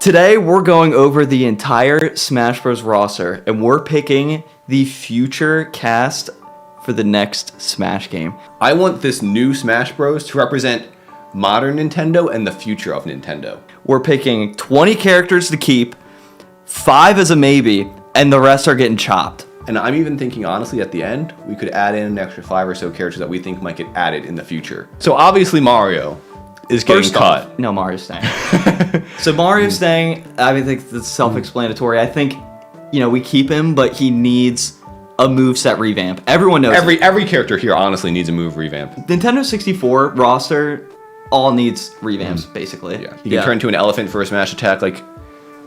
Today, we're going over the entire Smash Bros. Roster, and we're picking the future cast for the next Smash game. I want this new Smash Bros. To represent modern Nintendo and the future of Nintendo. We're picking 20 characters to keep, 5 as a maybe, and the rest are getting chopped. And I'm even thinking, honestly, at the end, we could add in an extra 5 or so characters that we think might get added in the future. So obviously Mario is getting cut. No, Mario's staying. So Mario's staying. I think that's self-explanatory. I think, we keep him, but he needs a moveset revamp. Everyone knows every character here honestly needs a move revamp. Nintendo 64 roster all needs revamps, basically. Yeah. You can turn into an elephant for a smash attack.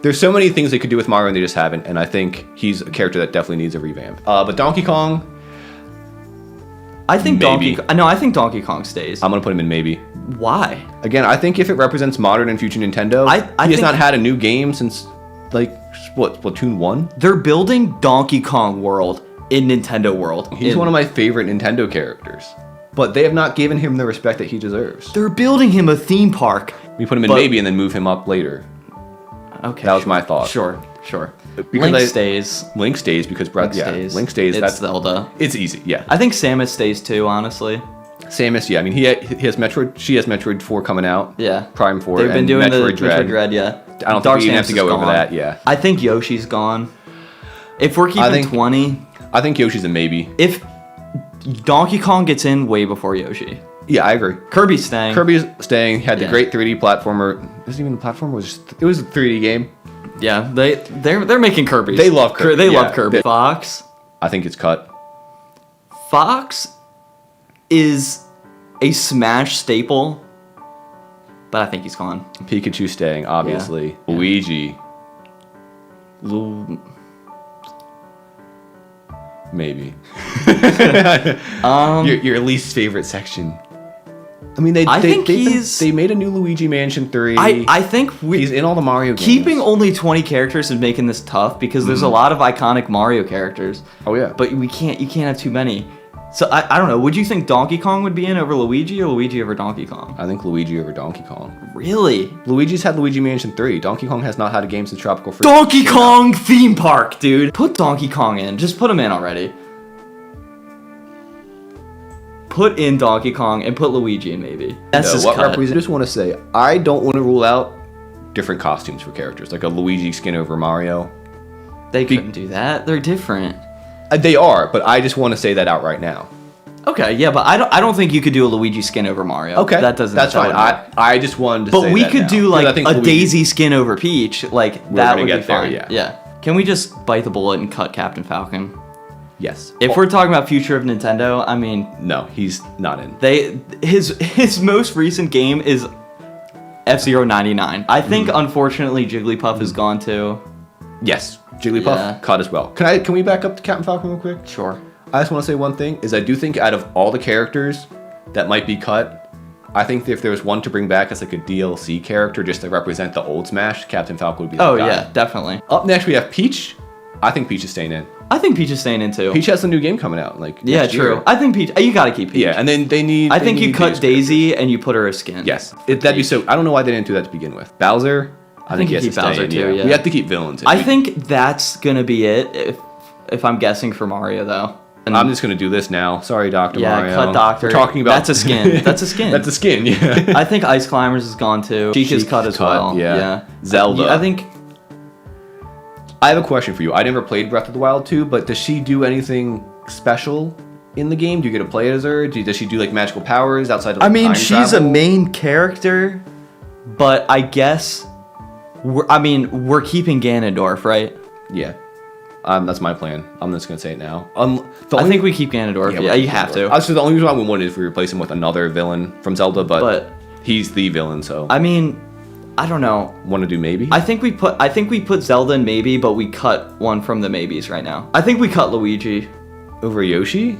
There's so many things they could do with Mario and they just haven't, and I think he's a character that definitely needs a revamp. But Donkey Kong, I think maybe. I think Donkey Kong stays. I'm gonna put him in maybe. Why? Again, I think if it represents modern and future Nintendo, he has not had a new game since Splatoon 1. They're building Donkey Kong World in Nintendo World. He's one of my favorite Nintendo characters, but they have not given him the respect that he deserves. They're building him a theme park. We put him in maybe and then move him up later. Okay, that was my thought. Sure. Because Link stays. Link stays because Link stays. It's Zelda. It's easy. Yeah. I think Samus stays too. Honestly. Samus, yeah. I mean, he has Metroid. She has Metroid 4 coming out. Yeah. Prime 4. They've been doing Metroid Metroid Dread. Yeah. I don't think we even have to go over that. Yeah. I think Yoshi's gone. If we're keeping 20, I think Yoshi's a maybe. If Donkey Kong gets in way before Yoshi. Yeah, I agree. Kirby's staying. Had the great 3D platformer. It wasn't even a platformer. It was a 3D game. Yeah, they're making Kirby's. They love Kirby. They love Kirby. Fox. I think it's cut. Fox is a Smash staple, but I think he's gone. Pikachu staying, obviously. Yeah. Luigi. Maybe. Your least favorite section. I mean, they made a new Luigi Mansion 3. I think he's in all the Mario games. Keeping only 20 characters is making this tough because there's a lot of iconic Mario characters. Oh yeah. But you can't have too many. So I don't know. Would you think Donkey Kong would be in over Luigi or Luigi over Donkey Kong? I think Luigi over Donkey Kong. Really? Luigi's had Luigi Mansion 3. Donkey Kong has not had a game since Tropical Freeze. Donkey Kong theme park, dude. Put Donkey Kong in. Just put him in already. Put in Donkey Kong and put Luigi in maybe. That's I just want to say, I don't want to rule out different costumes for characters, like a Luigi skin over Mario. They couldn't do that. They're different. They are, but I just want to say that out right now. Okay, yeah, but I don't think you could do a Luigi skin over Mario. Okay, that's fine. I just wanted to say that. But we could do like a Luigi, Daisy skin over Peach, that would be fine. Yeah. Yeah. Can we just bite the bullet and cut Captain Falcon? Yes. If we're talking about future of Nintendo, I mean, no, he's not in. His most recent game is F-Zero 99. I think unfortunately Jigglypuff is gone too. Yes, Jigglypuff cut as well. Can we back up to Captain Falcon real quick? Sure. I just want to say one thing is I do think out of all the characters that might be cut, I think if there was one to bring back as like a DLC character just to represent the old Smash, Captain Falcon would be the guy. Oh yeah, definitely. Up next we have Peach. I think Peach is staying in. I think Peach is staying in too. Peach has a new game coming out, yeah, true. Year. I think Peach. You gotta keep Peach. Yeah, and then they need. I think you cut Daisy and you put her a skin. Yes, that'd be so. I don't know why they didn't do that to begin with. Bowser. I think he has to stay Bowser in, too. Yeah. We have to keep villains. I think that's gonna be it. If I'm guessing for Mario though. And I'm just gonna do this now. Sorry, Dr. Mario. Yeah, cut Doctor. We're talking about that's a skin. That's a skin. That's a skin. Yeah. I think Ice Climbers is gone too. Sheikah's cut as well. Yeah. Zelda. I think. I have a question for you. I never played Breath of the Wild 2, but does she do anything special in the game? Do you get to play as her? Does she do like magical powers outside of time she's travel? A main character, but I guess we're keeping Ganondorf, right? Yeah. That's my plan. I'm just gonna say it now. I think we keep Ganondorf. Yeah, you have to. So the only reason why we wanted is if we replace him with another villain from Zelda, but he's the villain, so. I don't know. Want to do maybe? I think we put Zelda in maybe, but we cut one from the maybes right now. I think we cut Luigi over Yoshi.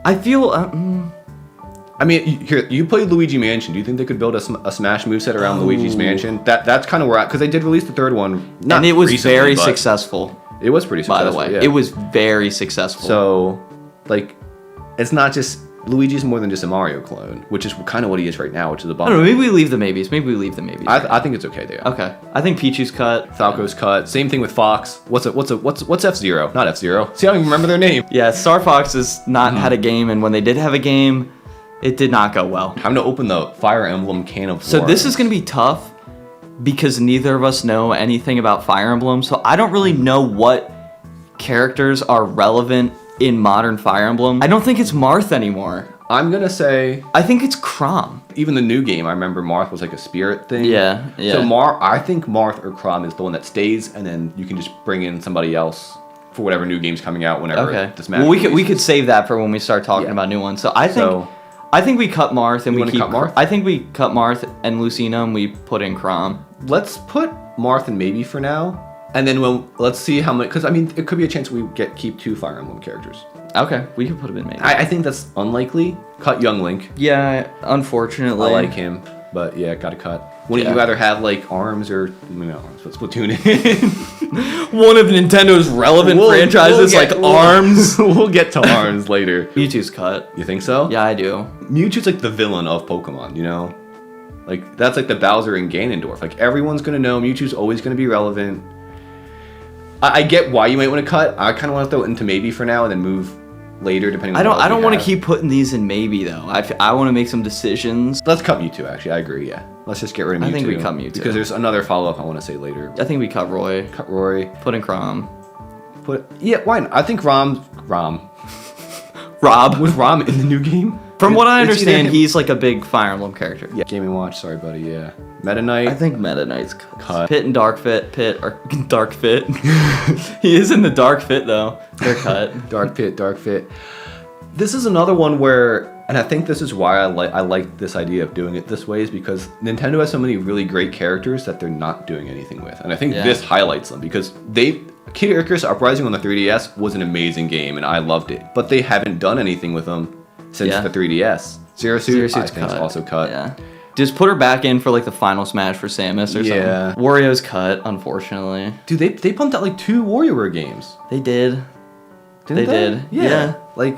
I feel. I mean, here you played Luigi Mansion. Do you think they could build a Smash moveset around Luigi's Mansion? That's kind of where because they did release the third one, and it was very successful. It was pretty successful. By the way, yeah. it was very successful. So, it's not just Luigi's more than just a Mario clone, which is kind of what he is right now, which is a I bummer. don't know, maybe we leave the maybes. I think it's okay there. Okay. I think Pichu's cut. Falco's cut. Same thing with Fox. What's F-Zero? Not F-Zero. See, I don't even remember their name. Yeah, Star Fox has not had a game, and when they did have a game, it did not go well. Time to open the Fire Emblem can of So worms. this is going to be tough because neither of us know anything about Fire Emblem, so I don't really know what characters are relevant in modern Fire Emblem. I don't think it's Marth anymore. I'm gonna say I think it's Chrom. even the new game. I remember Marth was like a spirit thing. Yeah. So I think Marth or Chrom is the one that stays, and then you can just bring in somebody else for whatever new game's coming out whenever. Okay. This match Well, we releases. could save that for when we start talking Yeah. about new ones. So I think we cut Marth and You we wanna keep. cut Marth? I think we cut Marth and Lucina and we put in Chrom. Let's put Marth and maybe for now, and then let's see how much. Because I mean, it could be a chance we keep 2 Fire Emblem characters. Okay, we can put him in maybe. I think that's unlikely. Cut Young Link. Yeah, unfortunately. I like him, but yeah, gotta cut. Wouldn't Yeah. you rather have like ARMS or Splatoon in? One of Nintendo's relevant franchises like ARMS. We'll get to ARMS later. Mewtwo's cut. You think so? Yeah, I do. Mewtwo's like the villain of Pokemon, you know? Like, that's like the Bowser and Ganondorf. Like, everyone's gonna know Mewtwo's always gonna be relevant. I get why you might want to cut. I kind of want to throw it into maybe for now and then move later, depending on I don't want to keep putting these in maybe, though. I want to make some decisions. Let's cut Mewtwo, actually. I agree, yeah. Let's just get rid of Mewtwo. I think we cut Mewtwo. Because there's another follow-up I want to say later. I think we cut Roy. Cut Rory. Put in Chrom. Yeah, why not? I think Rom. Rob. Was Rom in the new game? From what I It's either understand, him- he's like a big Fire Emblem character. Yeah, Game & Watch, sorry buddy, yeah. Meta Knight. I think Meta Knight's cut. Cut. Pit and Dark Fit. Dark Fit. He is in the Dark Fit, though. They're cut. Dark Fit. This is another one where, and I think this is why I like this idea of doing it this way, is because Nintendo has so many really great characters that they're not doing anything with. And I think this highlights them, because Kid Icarus Uprising on the 3DS was an amazing game, and I loved it. But they haven't done anything with them since the 3DS. Zero Suit, I think, is also cut. Yeah. Just put her back in for like the final smash for Samus or Yeah. something. Wario's cut, unfortunately. Dude, they pumped out like 2 WarioWare games. They did. Didn't They did. Yeah. Like,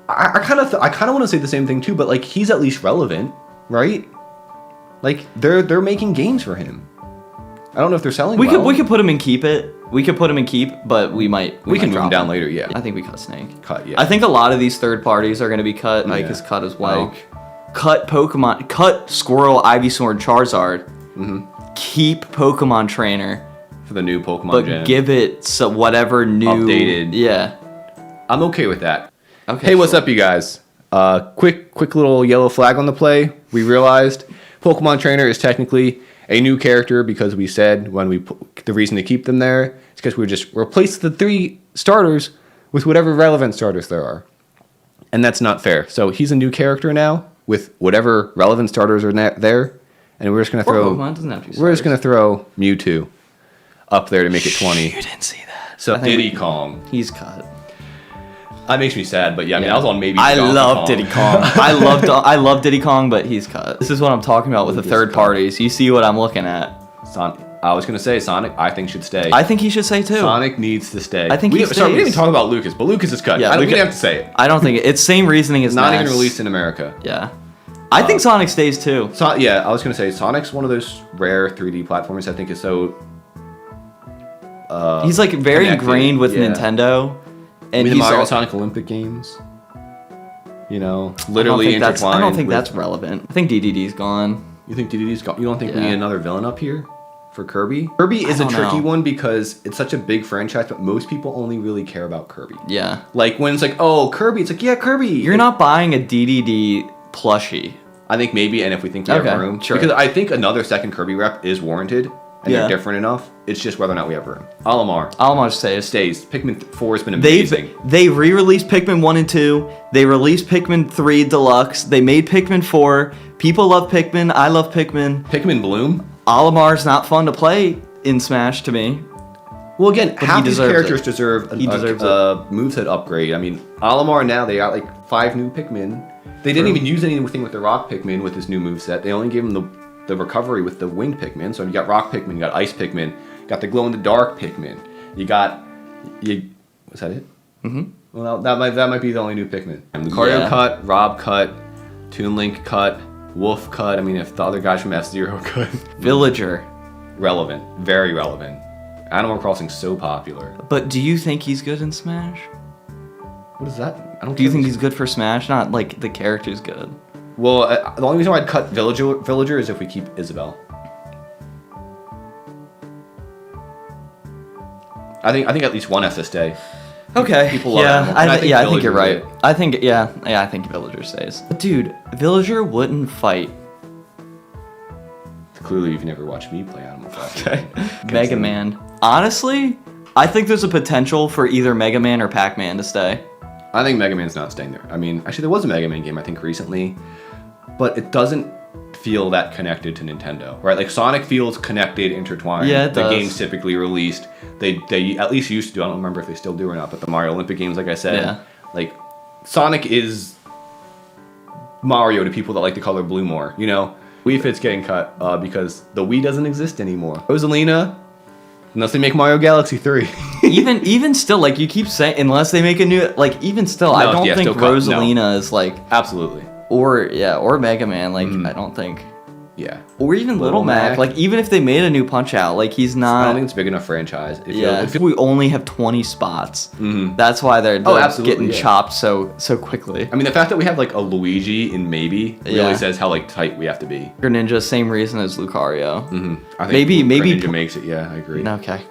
I kind of want to say the same thing too, but like he's at least relevant, right? Like they're making games for him. I don't know if they're selling. We could put him in keep it. We could put him in keep, but we can might move him drop down later. Yeah, I think we cut Snake. Cut. Yeah. I think a lot of these third parties are going to be cut. Ike Yeah. is cut as well. Ike. Cut Pokemon. Cut Squirrel, Ivysaur, Charizard. Mm-hmm. Keep Pokemon Trainer, For the new Pokemon but gen. give it whatever new Updated. Yeah. I'm okay with that. Okay. Hey, what's up, you guys? Quick little yellow flag on the play. We realized Pokemon Trainer is technically a new character because we said the reason to keep them there is because we just replaced the 3 starters with whatever relevant starters there are. And that's not fair. So he's a new character now with whatever relevant starters are there, and we're just gonna Pokemon doesn't have to be we're just gonna throw Mewtwo up there to make it 20. You didn't see that. So I think Diddy Kong. He's cut. That makes me sad, but yeah, I mean, I was on maybe. I Donkey love Kong. Diddy Kong. I love Diddy Kong, but he's cut. This is what I'm talking about with the third parties. You see what I'm looking at. I was gonna say Sonic. I think should stay. I think he should say too. Sonic needs to stay. I think we he didn't even stays. talk about Lucas, but Lucas is cut. Yeah, We Lucas- didn't have to say it. I don't think it's same reasoning as Not Nash. even released in America. Yeah, I think Sonic stays too. Yeah, I was gonna say Sonic's one of those rare 3D platformers I think is so. He's like very connected, ingrained with yeah. Nintendo, I and mean, the he's Mario all, Sonic Olympic games. You know, I literally don't think intertwined. I don't think with- that's relevant. I think DDD's gone. You think DDD's gone? You don't think we Yeah. need another villain up here for Kirby? Kirby is a don't tricky know. one because it's such a big franchise, but most people only really care about Kirby. Yeah, Like when it's like, oh, Kirby, it's like, yeah, Kirby. you're not buying a DDD plushie. I think maybe, and if we think we Okay, have room, sure. because I think another second Kirby rep is warranted, and Yeah. they're different enough. It's just whether or not we have room. Olimar I'll just say it stays. Pikmin 4 has been amazing. They re-released Pikmin 1 and 2. They released Pikmin 3 Deluxe. They made Pikmin 4. People love Pikmin. I love Pikmin. Pikmin Bloom. Olimar's not fun to play in Smash to me. Well, again, he half these deserves characters it. deserve He deserves a moveset upgrade. I mean, Olimar now, they got like 5 new Pikmin. They didn't even use anything with the Rock Pikmin with this new moveset. They only gave him the recovery with the Winged Pikmin. So you got Rock Pikmin, you got Ice Pikmin, you got the Glow-in-the-Dark Pikmin. Was that it? Mm-hmm. Well, that might be the only new Pikmin. Lucario Yeah. cut, Rob cut, Toon Link cut, Wolf cut. I mean, if the other guys from F-Zero cut. Villager. Relevant. Very relevant. Animal Crossing's so popular. But do you think he's good in Smash? What is that? I don't Do you think he's good for Smash? Not like the character's good. Well, the only reason why I'd cut Villager is if we keep Isabelle. I think at least one has to stay. Okay. People love yeah, Animal. And I think Villager's you're right. it. I think Villager stays. But dude, Villager wouldn't fight. Clearly, you've never watched me play Animal Crossing. Okay. Mega Man. Honestly, I think there's a potential for either Mega Man or Pac-Man to stay. I think Mega Man's not staying there. I mean, actually, there was a Mega Man game I think recently, but it doesn't feel that connected to Nintendo, right? Like Sonic feels connected, intertwined. Yeah, it the does. games typically released. They at least used to. I don't remember if they still do or not. But the Mario Olympic games, like I said, Yeah. like Sonic is Mario to people that like the color blue more. You know, Wii Fit's getting cut because the Wii doesn't exist anymore. Rosalina, unless they make Mario Galaxy 3. even still, like you keep saying, unless they make a new, like even still, I don't think still cut, no. Rosalina is like, Absolutely. or Mega Man, like I don't think, Yeah. or even Little Mac, like even if they made a new Punch Out, like he's I not. don't think it's a big enough franchise. If we only have 20 spots, that's why they're absolutely, getting yeah. chopped so quickly. I mean, the fact that we have like a Luigi in maybe really Yeah. says how like tight we have to be. Greninja, same reason as Lucario. I think Maybe Greninja makes it. Yeah, I agree. Okay,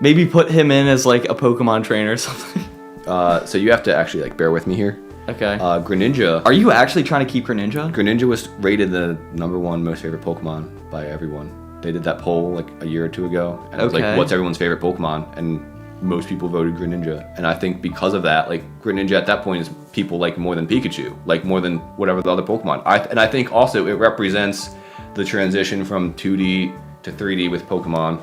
maybe put him in as like a Pokemon trainer or something. So you have to actually like bear with me here. Okay. Greninja. Are you actually trying to keep Greninja? Greninja was rated the #1 most favorite Pokemon by everyone. They did that poll like a year or two ago, and it was Okay. like, "What's everyone's favorite Pokemon?" And most people voted Greninja. And I think because of that, like Greninja at that point is people like more than Pikachu, like more than whatever the other Pokemon. And I think also it represents the transition from 2D to 3D with Pokemon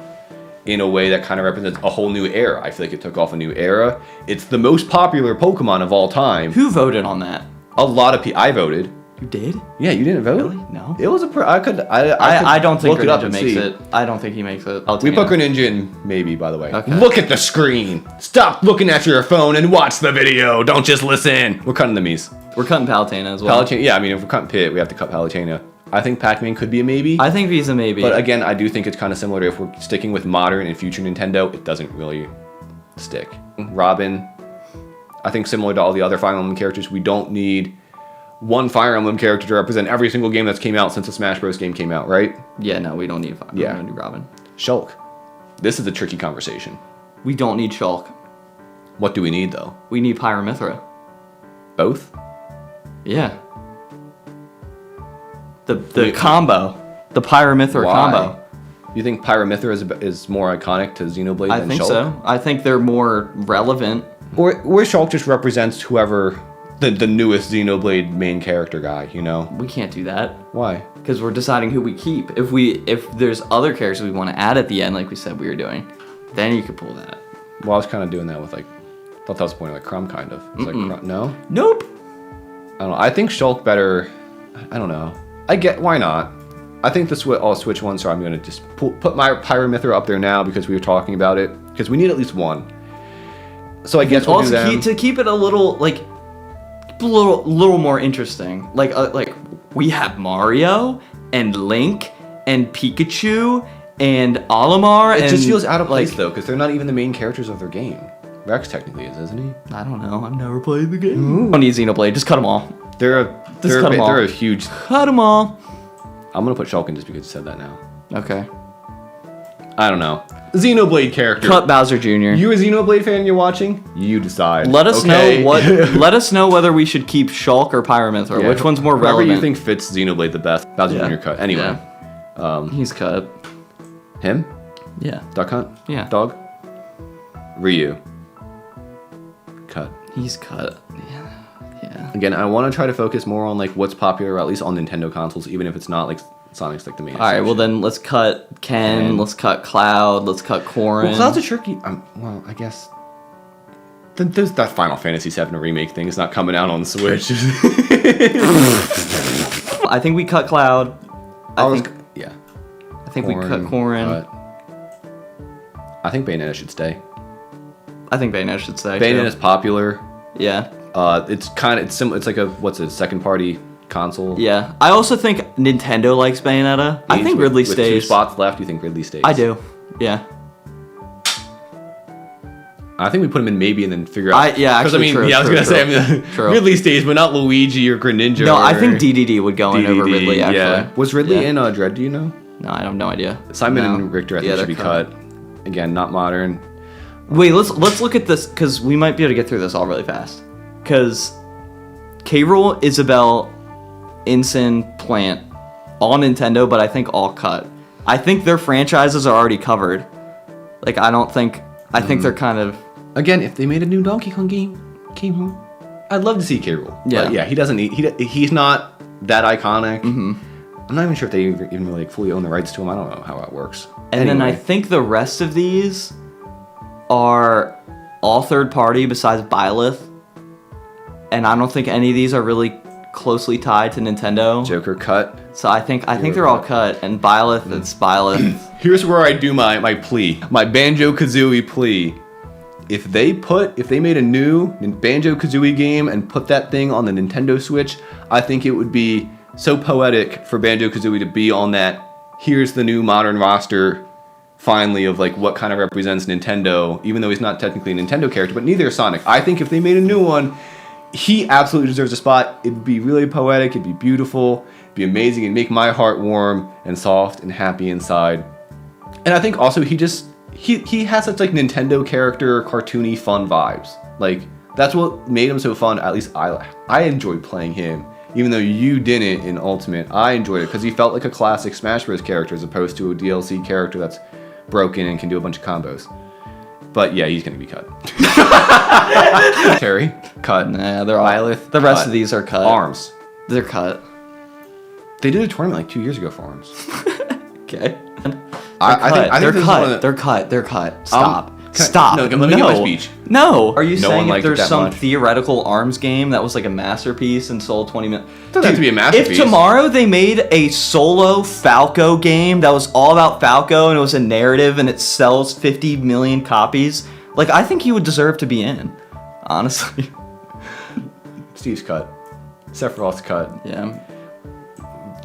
in a way that kind of represents a whole new era. I feel like it took off a new era. It's the most popular Pokemon of all time. Who voted on that? A lot of people. I voted. You did? Yeah, you didn't vote? Really? No. It was I could I don't think look it up Greninja and makes see. it. I don't think he makes it. We put Greninja in maybe, by the way. Okay. Look at the screen. Stop looking at your phone and watch the video. Don't just listen. We're cutting the Mies. We're cutting Palutena as well. Palutena, yeah, I mean, if we're cutting Pit, we have to cut Palutena. I think Pac-Man could be a maybe. I think he's a maybe. But again, I do think it's kind of similar to if we're sticking with modern and future Nintendo, it doesn't really stick. Robin, I think similar to all the other Fire Emblem characters, we don't need one Fire Emblem character to represent every single game that's came out since the Smash Bros. Game came out, right? yeah, no, we don't need. We Yeah. don't need Robin. Shulk. This is a tricky conversation. We don't need Shulk. What do we need, though? We need Pyramithra. Both? Yeah. The combo, the Pyramithra Why? combo. You think Pyramithra is more iconic to Xenoblade I than think Shulk? so. I think they're more relevant. Or Shulk just represents whoever the newest Xenoblade main character guy, you know? We can't do that Why? because we're deciding who we keep. If there's other characters we want to add at the end, like we said we were doing, then you could pull that. Well, I was kind of doing that with like, I thought that was the point of like Crumb kind of. It's like, no? Nope. I don't know. I think Shulk better, I don't know. Why not? I think I'll switch one, so I'm going to just put my Pyramithra up there now because we were talking about it. Because we need at least one. So I guess we'll do Also, them. to keep it a little little more interesting. Like we have Mario and Link and Pikachu and Olimar. It and just feels out of place like, though, because they're not even the main characters of their game. Rex technically is, isn't he? I don't know. I've never played the game. Don't need Xenoblade. Just cut them all. They're a huge. Cut them all. I'm gonna put Shulkin just because you said that now. Okay. I don't know. Xenoblade character. Cut Bowser Jr. You a Xenoblade fan? You're watching? You decide. Let us okay? know what. Let us know whether we should keep Shulk or Pyramithra. Yeah, Which one's more whoever relevant? you think fits Xenoblade the best. Bowser Yeah. Jr. cut. Anyway, He's cut. him. Yeah. Duck Hunt. Yeah. Dog. Ryu. Cut. He's cut. Yeah. Yeah. Again, I want to try to focus more on like what's popular, at least on Nintendo consoles, even if it's not like Sonic's like the main. All right. Well, then let's cut Ken. Let's cut Cloud. Let's cut Corrin. Well, Cloud's a tricky. Well, I guess. There's that Final Fantasy VII remake thing. It's not coming out on the Switch. I think we cut Cloud. I think we cut Corrin. I think Bayonetta should stay. I think Bayonetta should stay. Bayonetta's popular. Yeah. It's similar. It's like a second party console. Yeah. I also think Nintendo likes Bayonetta. I think Ridley with stays. 2 spots left. You think Ridley stays? I do. Yeah. I think we put him in maybe and then figure out. Yeah, actually, true. I was gonna say True. Ridley stays, but not Luigi or Greninja. No, I think DDD would go in over DDD, Ridley. Actually, yeah. Was Ridley Yeah. in Dread? Do you know? No, I have no idea. Simon No. and Richter, I think, Yeah, should be they're cut. Again, not modern. Wait, let's look at this because we might be able to get through this all really fast. Because K. Rool, Isabelle, Ensign, Plant, all Nintendo, but I think all cut. I think their franchises are already covered. Like I think they're kind of. Again, if they made a new Donkey Kong game, K. Rool, I'd love to see K. Rool. Yeah. But yeah, he doesn't need. He's not that iconic. Mm-hmm. I'm not even sure if they even really fully own the rights to him. I don't know how that works. And then I think the rest of these are all third party besides Byleth. And I don't think any of these are really closely tied to Nintendo. Joker cut. So I think they're all cut. And Byleth, it's Byleth. Here's where I do my plea, my Banjo-Kazooie plea. If they made a new Banjo-Kazooie game and put that thing on the Nintendo Switch, I think it would be so poetic for Banjo-Kazooie to be on that. Here's the new modern roster, finally, of like what kind of represents Nintendo, even though he's not technically a Nintendo character, but neither is Sonic. I think if they made a new one, he absolutely deserves a spot. It'd be really poetic, it'd be beautiful, it'd be amazing, it'd make my heart warm and soft and happy inside. And I think also he has such like Nintendo character, cartoony, fun vibes. Like that's what made him so fun. At least I enjoyed playing him, even though you didn't in Ultimate. I enjoyed it because he felt like a classic Smash Bros. Character as opposed to a DLC character that's broken and can do a bunch of combos. But yeah, he's gonna be cut. Terry, cut. Nah, they're all. Byleth, The rest cut. of these are cut. Arms. They're cut. They did a tournament like 2 years ago for Arms. Okay. I think They're this is one of cut. the- They're cut. They're cut. Stop. Can I- Stop. no, let me get my speech. No. Are you No one saying if liked it there's that some much. theoretical ARMS game that was like a masterpiece and sold 20 million? Doesn't have to be a masterpiece. If tomorrow they made a solo Falco game that was all about Falco and it was a narrative and it sells 50 million copies, like I think he would deserve to be in. Honestly. Steve's cut. Sephiroth's cut. Yeah.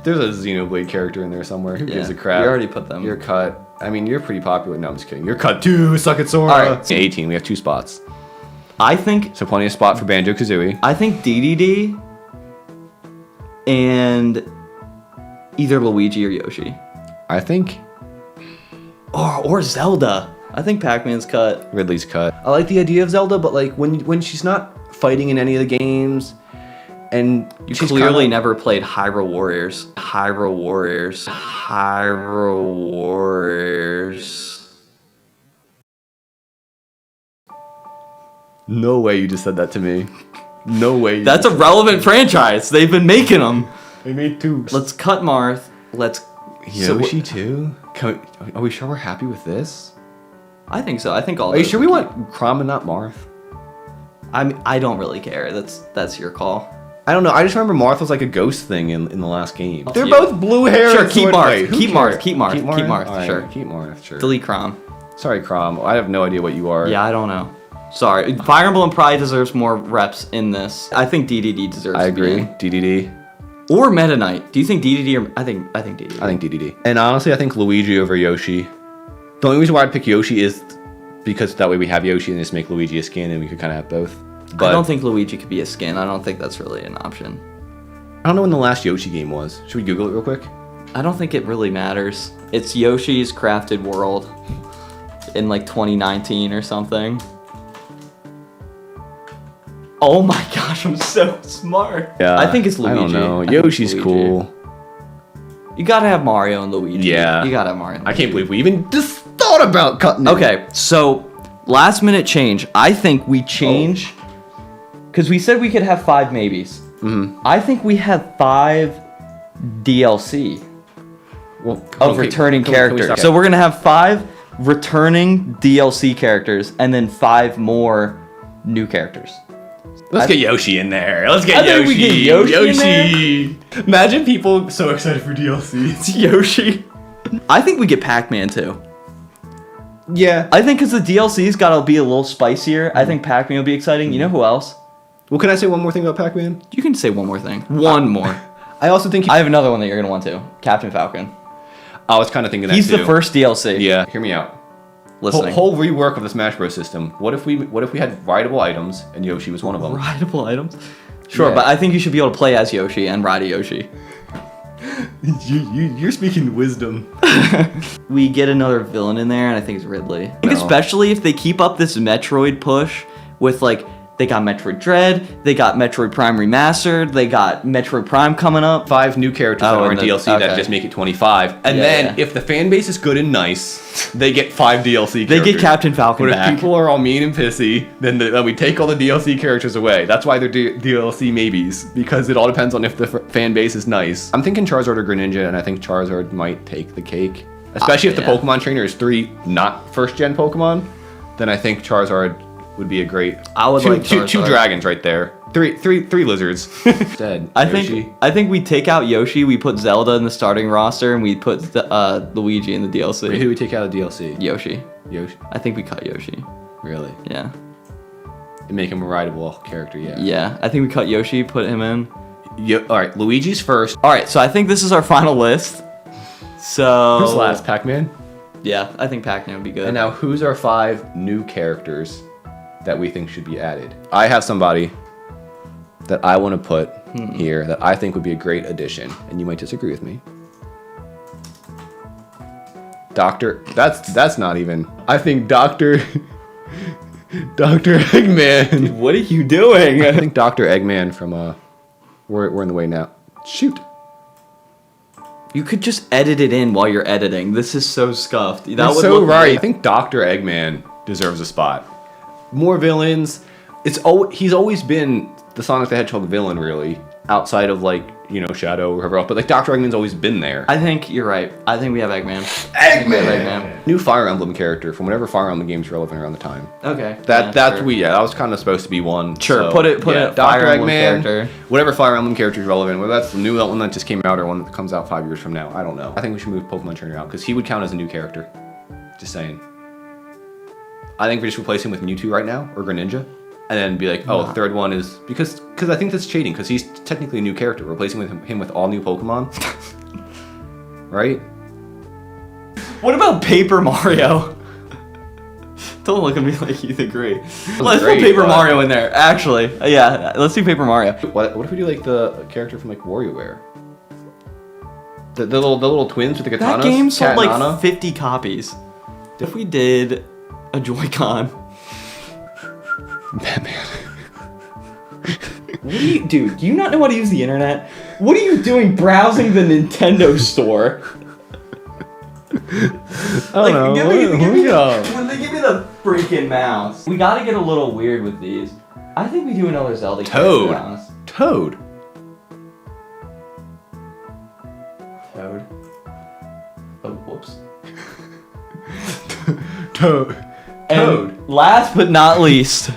There's a Xenoblade character in there somewhere. Who gives a Yeah, crap? we already put them. You're cut. I mean, you're pretty popular. No, I'm just kidding. You're cut too. Suck it, Sora. All right. 18. We have 2 spots. I think So plenty of spot for Banjo-Kazooie. DDD and either Luigi or Yoshi. I think Or Zelda. I think Pac-Man's cut. Ridley's cut. I like the idea of Zelda, but like when she's not fighting in any of the games, and You she's clearly kinda- never played Hyrule Warriors. Hyrule Warriors. Hyrule Warriors. No way you just said that to me. No way. That's a relevant franchise. They've been making them. I made 2. Let's cut Marth. Let's. Yoshi too. Are we sure we're happy with this? I think so. I think all. Are you those sure we would want Chrom and not Marth? I don't really care. That's your call. I don't know. I just remember Marth was like a ghost thing in the last game. Up They're to you. both blue hair. Sure, and keep sword- Marth. Wait, who Keep cares? Marth. Keep Marth. Keep Marth. All right, Sure. Keep Marth. Sure. Delete Chrom. Sorry, Chrom. I have no idea what you are. Yeah, I don't know. Sorry. Fire Emblem probably deserves more reps in this. I think DDD deserves I to be agree. in. DDD. Or Meta Knight. Do you think DDD or I think DDD. I think DDD. And honestly, I think Luigi over Yoshi. The only reason why I'd pick Yoshi is because that way we have Yoshi and just make Luigi a skin and we could kind of have both. But I don't think Luigi could be a skin. I don't think that's really an option. I don't know when the last Yoshi game was. Should we Google it real quick? I don't think it really matters. It's Yoshi's Crafted World in like 2019 or something. Oh my gosh, I'm so smart. Yeah. I think it's Luigi. I don't know. I think it's Yoshi's Luigi. cool. You gotta have Mario and Luigi. Yeah. You gotta have Mario and I Luigi. can't believe we even just thought about cutting it. Okay, so last minute change. I think we change because we said we could have 5 maybes. Mm-hmm. I think we have 5 DLC Well, of returning can we characters. stop? So we're gonna have 5 returning DLC characters and then 5 more new characters. Let's get Yoshi in there. Let's get I think Yoshi. we get Yoshi in Yoshi. Imagine people so excited for DLC. It's Yoshi. I think we get Pac-Man too. Yeah. I think because the DLC's gotta be a little spicier. I think Pac-Man will be exciting. You know who else? Well, can I say one more thing about Pac-Man? You can say one more thing. One more. I also think I have another one that you're gonna want to. Captain Falcon. I was kind of thinking that He's too. the first DLC. Yeah, hear me out. Listening. Whole rework of the Smash Bros. System. What if we had rideable items and Yoshi was one of them? Rideable items? Sure, Yeah. but I think you should be able to play as Yoshi and ride a Yoshi. You're speaking wisdom. We get another villain in there, and I think it's Ridley. I think No. especially if they keep up this Metroid push with, like, they got Metroid Dread, they got Metroid Prime Remastered, they got Metroid Prime coming up. 5 new characters that Oh, aren't and DLC okay. that just make it 25. And Yeah, then yeah. if the fan base is good and nice, they get 5 DLC They characters. get Captain Falcon But back. if people are all mean and pissy, then we take all the DLC characters away. That's why they're DLC maybes, because it all depends on if the fan base is nice. I'm thinking Charizard or Greninja, and I think Charizard might take the cake. Especially if the yeah. Pokemon trainer is 3 not first-gen Pokemon, then I think Charizard would be a great... I would like two Charizard. dragons right there. Three lizards. Instead, I Yoshi. think we take out Yoshi, we put Zelda in the starting roster, and we put Luigi in the Wait, DLC. who do we take out of DLC? Yoshi. Yoshi. I think we cut Yoshi. Really? Yeah. And make him a rideable character, yeah. Yeah, I think we cut Yoshi, put him in. Alright, Luigi's first. Alright, so I think this is our final list. So... Who's last? Pac-Man? Yeah, I think Pac-Man would be good. And now, who's our 5 new characters that we think should be added? I have somebody that I want to put here that I think would be a great addition, and you might disagree with me. That's not even. I think Dr. Eggman. What are you doing? I think Dr. Eggman from we're in the way now. Shoot. You could just edit it in while you're editing. This is so scuffed. That You're would so look right. great. I think Dr. Eggman deserves a spot. More villains. He's always been the Sonic the Hedgehog villain, really, outside of like Shadow or whoever else. But like Dr. Eggman's always been there. I think you're right. I think we have Eggman. Eggman. New Fire Emblem character from whatever Fire Emblem game's relevant around the time. Okay. That sure. that was kind of supposed to be one. Sure, So, put it Dr. Fire Emblem Eggman, character. whatever Fire Emblem character is relevant, whether that's the new one that just came out or one that comes out 5 years from now, I don't know. I think we should move Pokemon Trainer out because he would count as a new character. Just saying. I think we just replace him with Mewtwo right now or Greninja, and then be like, oh, the third one is because I think that's cheating because he's technically a new character, replacing him with all new Pokemon, right? What about Paper Mario? Don't look at me like you agree. Let's great, put Paper but- Mario in there. Actually, yeah, let's do Paper Mario. What if we do like the character from like WarioWare? The little twins with the katanas. That game sold Kat and Anna? like 50 copies. If we did a Joy-Con. Batman. What do you, dude? Do you not know how to use the internet? What are you doing browsing the Nintendo store? I don't know. Give me What- when they give me the freaking mouse. We gotta get a little weird with these. I think we do another Zelda. Toad. To be honest. Toad. Toad. Oh, whoops. Toad. And last but not least,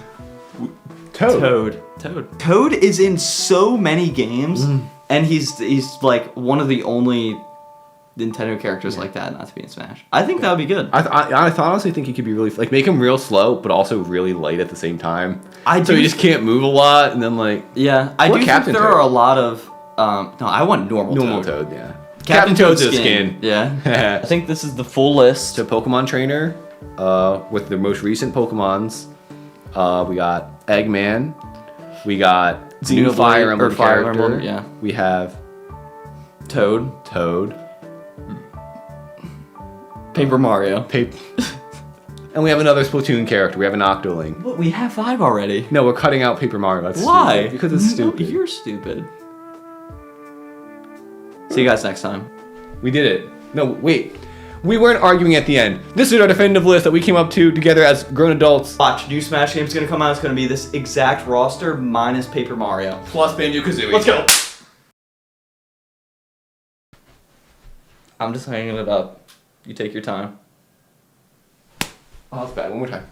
Toad. Toad is in so many games, and he's like one of the only Nintendo characters like that not to be in Smash. I think that would be good. I honestly think he could be really like make him real slow, but also really light at the same time. So do- he just can't move a lot, and then like Yeah, I Or do think Captain there Toad. are a lot of. No, I want normal Toad. Yeah. Captain Toad's Toad's skin. Yeah. I think this is the full list. So Pokemon Trainer, with the most recent Pokemons, we got Eggman, we got new Xenoblade Fire or Emblem Fire character. Emblem, yeah. We have Toad, Paper Mario. And we have another Splatoon character. We have an Octoling. But we have 5 already. No, we're cutting out Paper Mario. That's Why? stupid. Because it's No, stupid. You're stupid. See you guys next time. We did it. No, wait. We weren't arguing at the end. This is our definitive list that we came up to together as grown adults. Watch, new Smash game's gonna come out. It's gonna be this exact roster minus Paper Mario. Plus Banjo-Kazooie. Let's go. I'm just hanging it up. You take your time. Oh, that's bad. One more time.